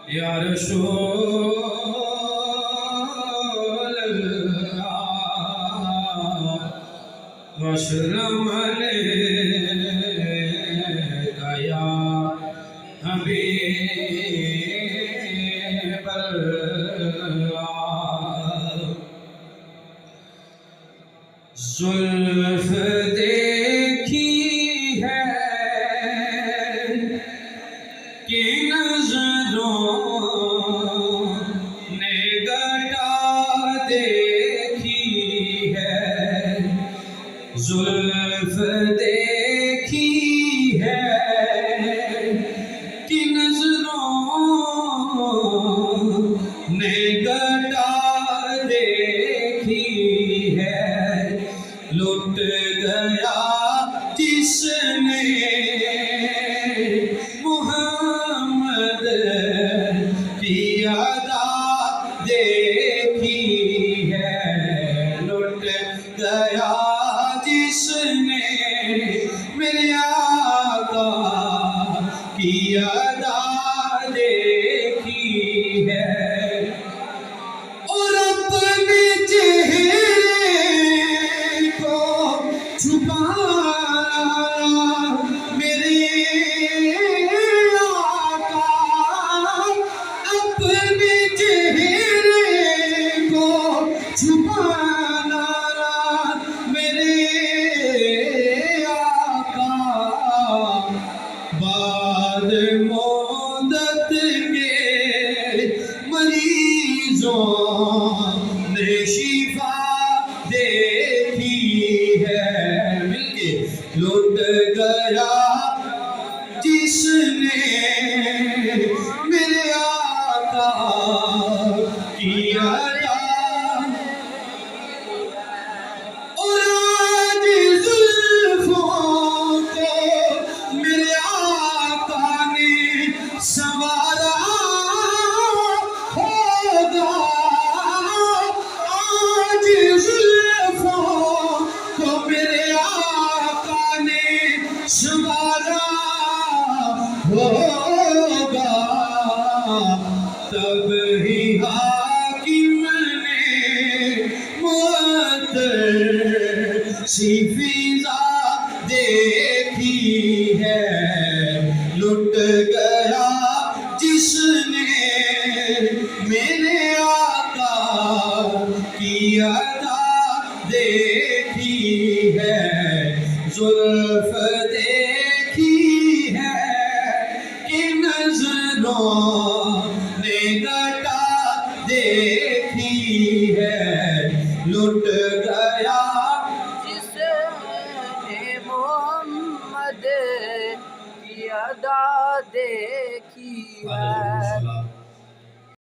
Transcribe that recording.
یا رسول اللہ وسلم علیک یا حبیب اللہ زلف دیکھی ہے کہ نظروں نے گٹا دیکھی ہے زلف دیکھی ہے کہ نظروں نے گٹا دیکھی ہے لٹ گیا جس نے محمد کی ادا دیکھی ہے لٹ گیا جس نے میرے آقا کی ادا دیکھی ہے اور اپنے چہرے کو چھپایا میرے آقا اپنے چہرے کو چھپانا میرے آقا بعد مدت کے مریضوں نے شفا دیکھی ہے مل کے لٹ گیا جس نے میرے آقا کی ادا اور آج زلفوں کو میرے آقا نے سنوارا ہوگا آج زلفوں کو میرے آقا نے سنوارا ہوگا تب ہی حاکم نے سی فضا دیکھی ہے لٹ گیا جس نے میرے آقا کی ادا دیکھی ہے زلف دیکھی ہے کہ نظروں نے گٹا دیکھی ہے لٹ گیا جس نے محمد کی ادا دیکھی ہے